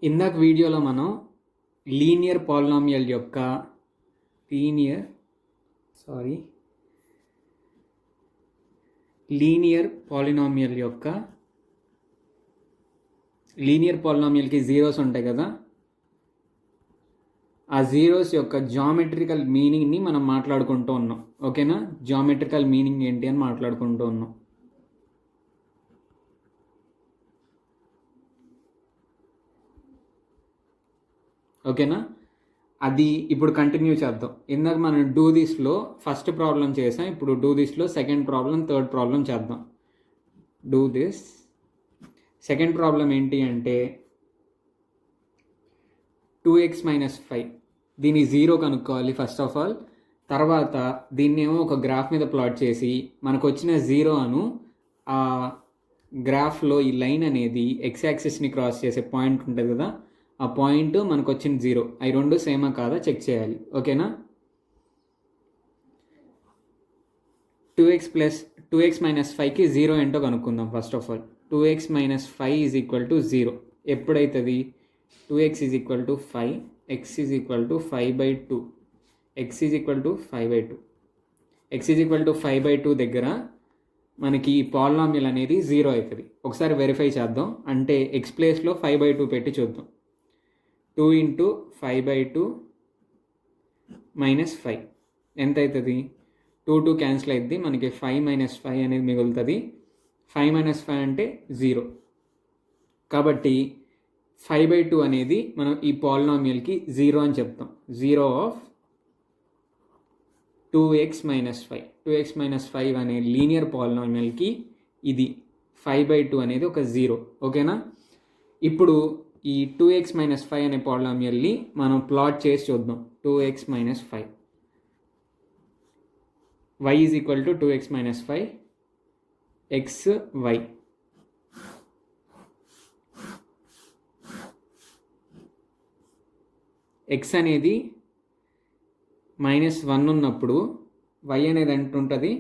ఇందాక వీడియోలో మనం లీనియర్ పాలినామియల్ యొక్క లీనియర్ పాలినామియల్కి జీరోస్ ఉంటాయి కదా, ఆ జీరోస్ యొక్క జామెట్రికల్ మీనింగ్ని మనం మాట్లాడుకుంటూ ఉన్నాం. ఓకేనా? జామెట్రికల్ మీనింగ్ ఏంటి అని మాట్లాడుకుంటూ ఉన్నాం. ఓకేనా? అది ఇప్పుడు కంటిన్యూ చేద్దాం. ఇందాక మనం డూ దిస్లో ఫస్ట్ ప్రాబ్లం చేసాం, ఇప్పుడు డూ దిస్లో సెకండ్ ప్రాబ్లం, థర్డ్ ప్రాబ్లం చేద్దాం. డూ దిస్ సెకండ్ ప్రాబ్లం ఏంటి అంటే 2x - 5, దీన్ని జీరో కనుక్కోవాలి ఫస్ట్ ఆఫ్ ఆల్. తర్వాత దీన్నేమో ఒక గ్రాఫ్ మీద ప్లాట్ చేసి మనకు వచ్చిన జీరో అను ఆ గ్రాఫ్లో ఈ లైన్ అనేది ఎక్స్ యాక్సిస్ని క్రాస్ చేసే పాయింట్ ఉంటుంది కదా, ఆ పాయింట్ మనకు వచ్చిన జీరో, అవి రెండు సేమా కాదా చెక్ చేయాలి. ఓకేనా? 2x - 5కి జీరో ఏంటో కనుక్కుందాం first of all. 2x - 5 = 0 ఎప్పుడైతుంది? 2x = 5, x = 5/2, x = 5/2. x = 5/2 దగ్గర మనకి ఈ పాలినామియల్ అనేది జీరో అవుతుంది. ఒకసారి వెరిఫై చేద్దాం. అంటే ఎక్స్ ప్లేస్లో 5/2 పెట్టి చూద్దాం. 2 × 5/2 - 5 ఎంత అవుతుంది? 2 క్యాన్సిల్ అవుతుంది, మనకి 5 - 5 అనేది మిగులుతుంది. 5 - 5 అంటే 0. కాబట్టి 5/2 అనేది మనం ఈ పాలినామియల్కి జీరో అని చెప్తాం. Zero of 2x - 5. 2x - 5 అనే లీనియర్ పాలినామియల్కి ఇది 5/2 అనేది ఒక జీరో. ఓకేనా? ఇప్పుడు ఈ 2x - 5 అనే పాలినామియల్ని మనం ప్లాట్ చేసి చూద్దాం. 2x - 5, y = 2x - 5, x, y. x అనేది -1 ఉన్నప్పుడు y అనేది ఎంత ఉంటుంది?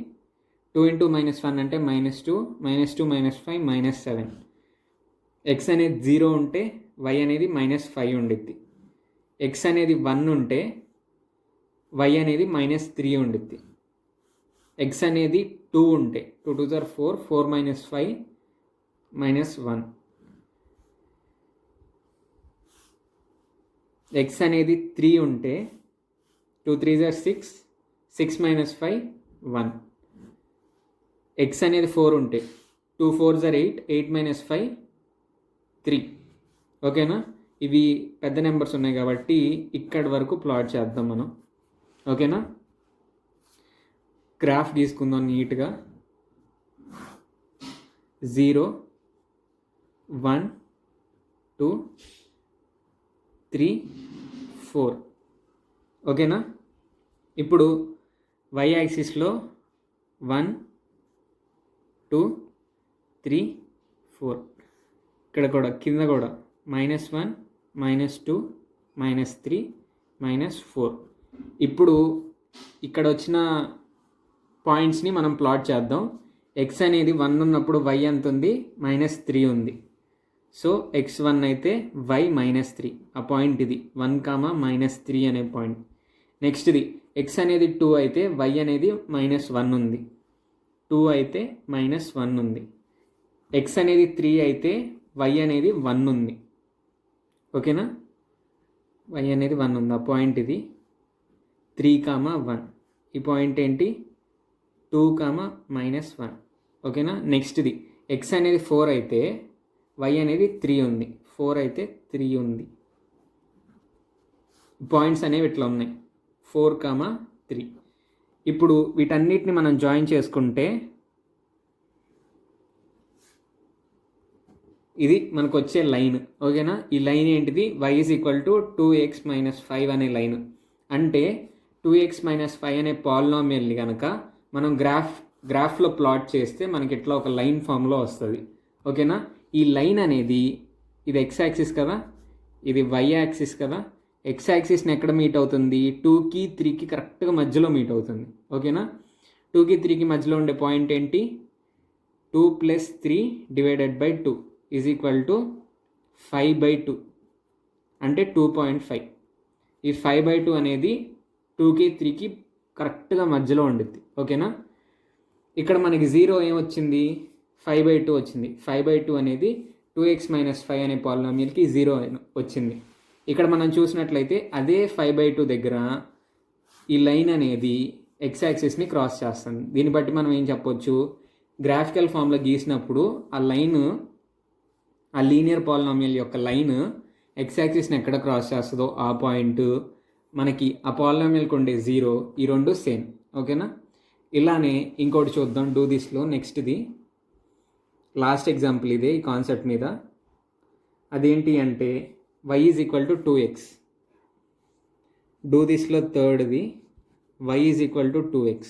2 × -1 అంటే -2, -2 - 5 -7. x అనేది 0 ఉంటే y అనేది -5 ఉండిద్ది. x అనేది 1 ఉంటే y అనేది -3 ఉండిద్ది. x అనేది 2 ఉంటే 2 × 2 = 4, 4 - 5 -1. x అనేది 3 ఉంటే 2 × 3 = 6, 6 - 5 1. x అనేది 4 ఉంటే 2 × 4 = 8, 8 - 5 3. ఓకేనా? ఇవి పెద్ద నెంబర్స్ ఉన్నాయి కాబట్టి ఇక్కడి వరకు ప్లాట్ చేద్దాం మనం. ఓకేనా? గ్రాఫ్ తీసుకుందాం నీట్గా. 0, 1, 2, 3, 4. ఓకేనా? ఇప్పుడు y యాక్సిస్లో 1, 2, 3, 4. ఇక్కడ కూడా కింద కూడా -1, -2, -3, -4. ఇప్పుడు ఇక్కడ వచ్చిన పాయింట్స్ని మనం ప్లాట్ చేద్దాం. x అనేది 1 ఉన్నప్పుడు y ఎంత ఉంది? -3 ఉంది. సో x1 అయితే y -3, ఆ పాయింట్ ఇది 1, -3 అనే పాయింట్. నెక్స్ట్ ఇది x అనేది 2 అయితే y అనేది -1 ఉంది. 2 అయితే -1 ఉంది. x అనేది 3 అయితే y అనేది 1 ఉంది. ఓకేనా? y అనేది 1 ఉంది, ఆ పాయింట్ ఇది 3, 1. ఈ పాయింట్ ఏంటి? 2, -1. ఓకేనా? నెక్స్ట్ ఇది x అనేది 4 అయితే y అనేది 3 ఉంది. 4 అయితే 3 ఉంది. పాయింట్స్ అనేవి ఇట్లా ఉన్నాయి, 4, 3. ఇప్పుడు వీటన్నిటిని మనం జాయిన్ చేసుకుంటే ఇది మనకు వచ్చే లైన్. ఓకేనా? ఈ లైన్ ఏంటిది? y = 2x - 5 అనే లైన్. అంటే 2x - 5 అనే పాలినామియల్ని కనుక మనం గ్రాఫ్లో ప్లాట్ చేస్తే మనకి ఇట్లా ఒక లైన్ ఫామ్లో వస్తుంది. ఓకేనా? ఈ లైన్ అనేది ఇది x యాక్సిస్ కదా, ఇది y యాక్సిస్ కదా. x యాక్సిస్ని ఎక్కడ మీట్ అవుతుంది? 2కి 3కి కరెక్ట్గా మధ్యలో మీట్ అవుతుంది. ఓకేనా? 2కి 3కి మధ్యలో ఉండే పాయింట్ ఏంటి? 2 + 3 / 2 = 5/2. అంటే 2.5. ఈ 5/2 అనేది 2కి 3కి కరెక్ట్గా మధ్యలో ఉండిద్ది. ఓకేనా? ఇక్కడ మనకి 0 ఏమొచ్చింది? 5/2 వచ్చింది. 5/2 అనేది 2x - 5 అనే పాలినామియల్కి 0 వచ్చింది. ఇక్కడ మనం చూసినట్లయితే అదే 5/2 దగ్గర ఈ లైన్ అనేది ఎక్స్ యాక్సిస్ని క్రాస్ చేస్తుంది. దీన్ని బట్టి మనం ఏం చెప్పొచ్చు? గ్రాఫికల్ ఫామ్లో గీసినప్పుడు ఆ లైన్, ఆ లీనియర్ పాలినామియల్ యొక్క లైన్ ఎక్స్ యాక్సిస్ని ఎక్కడ క్రాస్ చేస్తుందో ఆ పాయింట్, మనకి ఆ పాలినామియల్కి ఉండే 0, ఈ రెండు సేమ్. ఓకేనా? ఇలానే ఇంకోటి చూద్దాం డూ దిస్లో. నెక్స్ట్ది లాస్ట్ ఎగ్జాంపుల్ ఇదే ఈ కాన్సెప్ట్ మీద. అదేంటి అంటే y = 2x. డూ దిస్లో థర్డ్ది y = 2x.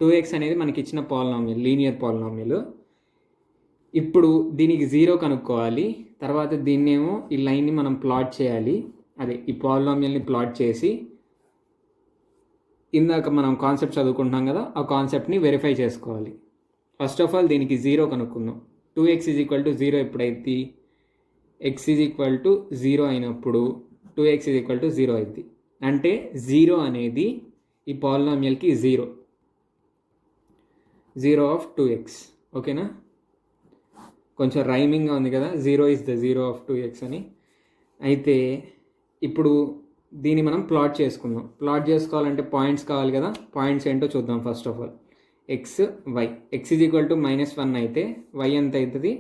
2x అనేది మనకి ఇచ్చిన పాలినామియల్, లీనియర్ పాలినామియల్. ఇప్పుడు దీనికి 0 కనుక్కోవాలి. తర్వాత దీన్నేమో ఈ లైన్ని మనం ప్లాట్ చేయాలి. అదే ఈ పాలినామియల్ని ప్లాట్ చేసి ఇందాక మనం కాన్సెప్ట్ చదువుకుంటున్నాం కదా, ఆ కాన్సెప్ట్ని వెరిఫై చేసుకోవాలి. ఫస్ట్ ఆఫ్ ఆల్ దీనికి 0 కనుక్కుందాం. 2x = 0 ఎప్పుడైతే x = 0 అయినప్పుడు 2x = 0 అయింది. అంటే 0 అనేది ఈ పాలినామియల్కి 0 ఆఫ్ 2x. ఓకేనా? కొంచెం రైమింగ్గా ఉంది కదా, 0 is the 0 of 2x అని. అయితే ఇప్పుడు దీన్ని మనం ప్లాట్ చేసుకుందాం. ప్లాట్ చేసుకోవాలంటే పాయింట్స్ కావాలి కదా. పాయింట్స్ ఏంటో చూద్దాం. First of all x, y. x = -1 అయితే y ఎంత అవుతుంది?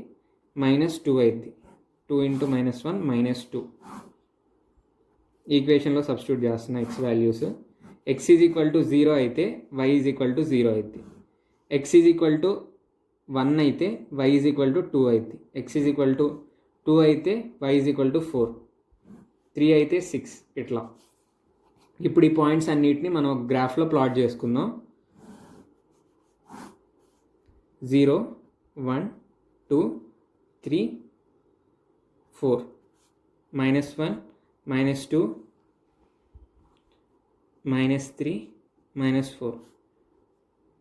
-2 అవుతుంది. 2 × -1 -2. ఈక్వేషన్లో సబ్స్టిట్యూట్ చేస్తున్నా x వాల్యూస్. x = 0 అయితే y = 0 అవుతుంది. x = 1 అయితే y = 2 అవుతుంది. x = 2 అయితే y = 4, 3 అయితే 6. ఇట్లా ఇప్పుడు ఈ పాయింట్స్ అన్నిటిని మనం ఒక గ్రాఫ్లో ప్లాట్ చేసుకుందాం. 0, 1, 2, 3, 4, -1, -2, -3, -4,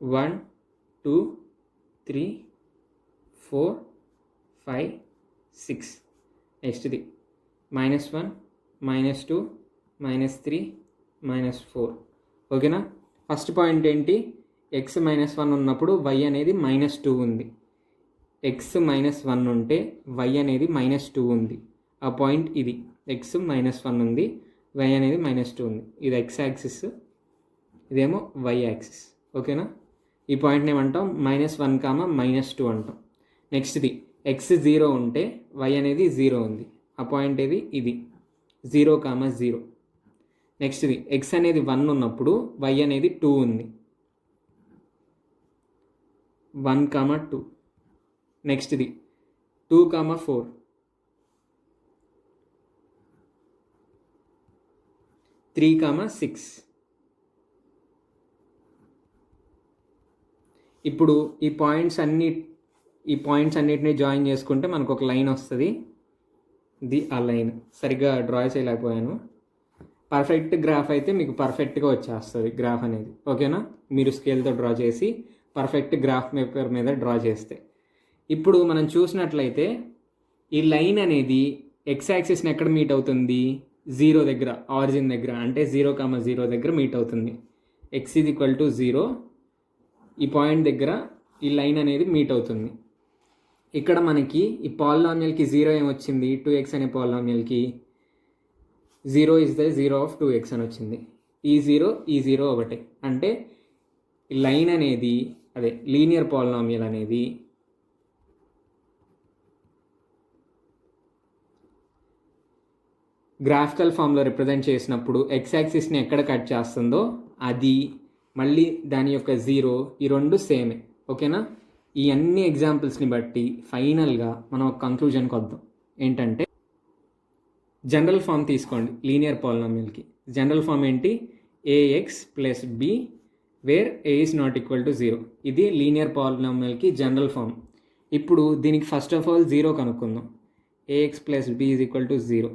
1, 2, 3, 4, 5, 6. నెక్స్ట్ది -1, -2, -3, -4. ఓకేనా? ఫస్ట్ పాయింట్ ఏంటి? x -1 ఉన్నప్పుడు y అనేది -2 ఉంది. x -1 ఉంటే y అనేది -2 ఉంది. ఆ పాయింట్ ఇది. x -1 ఉంది, y అనేది -2 ఉంది. ఇది x యాక్సిస్, ఇదేమో y యాక్సిస్. ఓకేనా? ఈ పాయింట్ని ఏమంటాం? -1, -2 అంటాం. నెక్స్ట్ది x 0 ఉంటే y అనేది 0 ఉంది. ఆ పాయింట్ ఏది? ఇది 0, 0. నెక్స్ట్ది x అనేది 1 ఉన్నప్పుడు y అనేది 2 ఉంది. 1, 2. నెక్స్ట్ది 2, 4, 3, 6. ఇప్పుడు ఈ పాయింట్స్ అన్నిటిని జాయిన్ చేసుకుంటే మనకు ఒక లైన్ వస్తుంది. ఇది ఆ లైన్. సరిగ్గా డ్రా చేయలేకపోయాను. పర్ఫెక్ట్ గ్రాఫ్ అయితే మీకు పర్ఫెక్ట్గా వచ్చేస్తుంది గ్రాఫ్ అనేది. ఓకేనా? మీరు స్కేల్తో డ్రా చేసి పర్ఫెక్ట్ గ్రాఫ్ పేపర్ మీద డ్రా చేస్తే. ఇప్పుడు మనం చూసినట్లయితే ఈ లైన్ అనేది ఎక్స్ యాక్సిస్ని ఎక్కడ మీట్ అవుతుంది? 0 దగ్గర, ఆరిజిన్ దగ్గర. అంటే 0, 0 దగ్గర మీట్ అవుతుంది. x = 0, ఈ పాయింట్ దగ్గర ఈ లైన్ అనేది మీట్ అవుతుంది. ఇక్కడ మనకి ఈ పాలినామియల్కి 0 ఏమొచ్చింది? 2x అనే పాలినామియల్కి 0 is the 0 of 2x అని వచ్చింది. ఈ 0 ఒకటే. అంటే ఈ లైన్ అనేది, అదే లీనియర్ పాలినామియల్ అనేది గ్రాఫికల్ ఫామ్లో రిప్రజెంట్ చేసినప్పుడు ఎక్స్ యాక్సిస్ని ఎక్కడ కట్ చేస్తుందో అది, మళ్ళీ దాని యొక్క 0, ఈ రెండు సేమే. ఓకేనా? ఈ అన్ని ఎగ్జాంపుల్స్ని బట్టి ఫైనల్గా మనం ఒక కంక్లూజన్కి వద్దాం. ఏంటంటే జనరల్ ఫామ్ తీసుకోండి లీనియర్ పాలినామియల్కి. జనరల్ ఫామ్ ఏంటి? ax + b where a is not equal to 0. ఇది లీనియర్ పాలినామియల్కి జనరల్ ఫామ్. ఇప్పుడు దీనికి ఫస్ట్ ఆఫ్ ఆల్ 0 కనుక్కుందాం. ax + b = 0.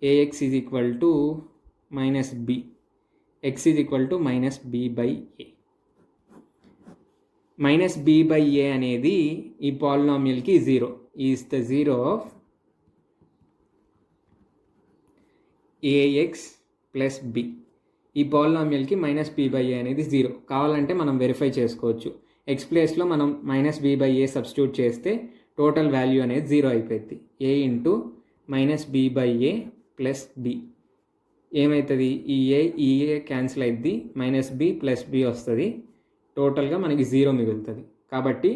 ax is equal to -b. x is equal to -b/a. -b/a అనేది ఈ పాలినామియల్కి 0. Is the 0 of a x plus b. ఈ పాలినామియల్కి -b/a అనేది 0. కావాలంటే మనం వెరిఫై చేసుకోవచ్చు. ఎక్స్ ప్లేస్లో మనం -b/a సబ్స్టిట్యూట్ చేస్తే టోటల్ వాల్యూ అనేది 0 అయిపోయింది. a into -b/a plus b ఏమవుతుంది, ఈ ఏ క్యాన్సిల్ అయింది, -b ప్లస్ b వస్తుంది. టోటల్గా మనకి 0 మిగులుతుంది. కాబట్టి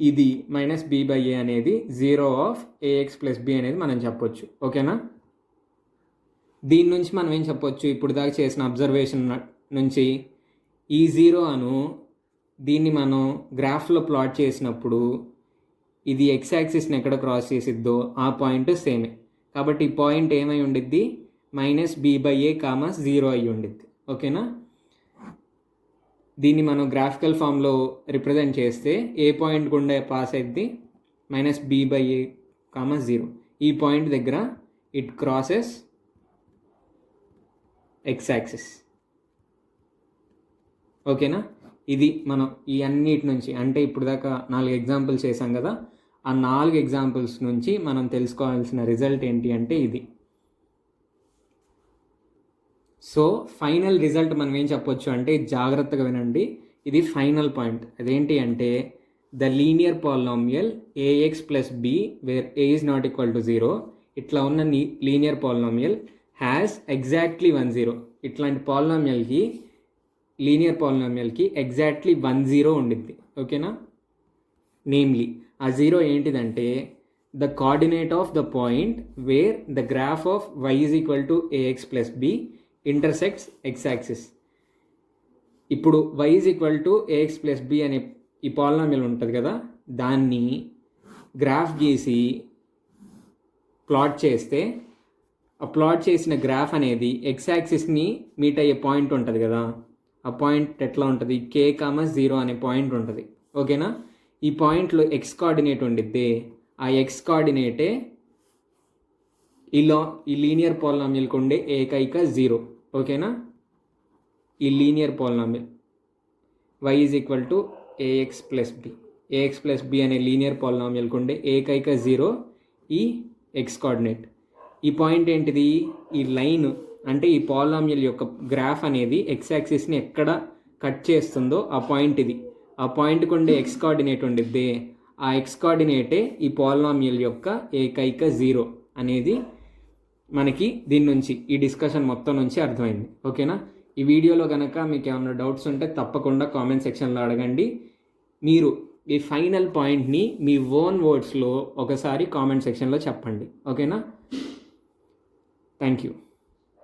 ఇది -b/a అనేది 0 ఆఫ్ ax ప్లస్ b అనేది మనం చెప్పొచ్చు. ఓకేనా? దీని నుంచి మనం ఏం చెప్పొచ్చు, ఇప్పుడు దాకా చేసిన అబ్జర్వేషన్ నుంచి ఈ 0 అను దీన్ని మనం గ్రాఫ్లో ప్లాట్ చేసినప్పుడు ఇది ఎక్స్ యాక్సిస్ని ఎక్కడ క్రాస్ చేసిద్దో ఆ పాయింట్ సేమే. కాబట్టి ఈ పాయింట్ ఏమై ఉండిద్ది, -b/a, 0 అయి ఉండిద్ది. ఓకేనా? దీన్ని మనం గ్రాఫికల్ ఫామ్లో రిప్రజెంట్ చేస్తే ఏ పాయింట్ గుండా పాస్ అయింది, -b/a, 0. ఈ పాయింట్ దగ్గర ఇట్ క్రాసెస్ ఎక్స్ యాక్సిస్. ఓకేనా? ఇది మనం ఈ అన్నిటి నుంచి, అంటే ఇప్పుడు దాకా 4 ఎగ్జాంపుల్స్ చేసాం కదా, ఆ 4 ఎగ్జాంపుల్స్ నుంచి మనం తెలుసుకోవాల్సిన రిజల్ట్ ఏంటి అంటే ఇది. సో ఫైనల్ రిజల్ట్ మనం ఏం చెప్పొచ్చు అంటే, జాగ్రత్తగా వినండి, ఇది ఫైనల్ పాయింట్. అదేంటి అంటే, the linear polynomial a x plus b where a is not equal to 0, ఇట్లా ఉన్న లీనియర్ పాలినామియల్ హ్యాస్ ఎగ్జాక్ట్లీ 1 0. ఇట్లాంటి పాలినామియల్కి, లీనియర్ పాలినామియల్కి ఎగ్జాక్ట్లీ 1 0 ఉండిద్ది. ఓకేనా? నేమ్లీ ఆ 0 ఏంటిదంటే the coordinate of the point where the graph of y is equal to a x plus b intersects x axis. ఇప్పుడు y is equal to a x plus b అనే ఈ polynomial ఉంటుంది కదా, దాన్ని గ్రాఫ్ గీసి ప్లాట్ చేస్తే ఆ ప్లాట్ చేసిన గ్రాఫ్ అనేది ఎక్స్ యాక్సిస్ని మీట్ అయ్యే పాయింట్ ఉంటుంది కదా, ఆ పాయింట్ ఎట్లా ఉంటుంది, k, 0 అనే పాయింట్ ఉంటుంది. ఓకేనా? ఈ పాయింట్లో ఎక్స్ కోఆర్డినేట్ ఉండిద్ది. ఆ ఎక్స్ కోఆర్డినేటే ఈ లీనియర్ పాలినామియల్కి ఉండే ఏకైక 0. ఓకేనా? ఈ linear polynomial y is equal to a x plus b, a x plus b అనే లీనియర్ పాలినామియల్కి ఉండే ఏకైక 0 ఈ ఎక్స్ కోఆర్డినేట్. ఈ పాయింట్ ఏంటిది, ఈ లైన్ అంటే ఈ పాలినామియల్ యొక్క గ్రాఫ్ అనేది ఎక్స్ యాక్సిస్ని ఎక్కడ కట్ చేస్తుందో ఆ పాయింట్ ఇది. ఆ పాయింట్కి ఉండే ఎక్స్ కోఆర్డినేట్ ఉండిద్ది. ఆ ఎక్స్ కోఆర్డినేటే ఈ పాలినామియల్ యొక్క ఏకైక 0 అనేది మనకి దీని నుంచి, ఈ డిస్కషన్ మొత్తం నుంచి అర్థమైంది. ఓకేనా? ఈ వీడియోలో కనుక మీకు ఏమైనా డౌట్స్ ఉంటే తప్పకుండా కామెంట్ సెక్షన్లో అడగండి. మీరు ఈ ఫైనల్ పాయింట్ని మీ ఓన్ వర్డ్స్లో ఒకసారి కామెంట్ సెక్షన్లో చెప్పండి. ఓకేనా? Thank you.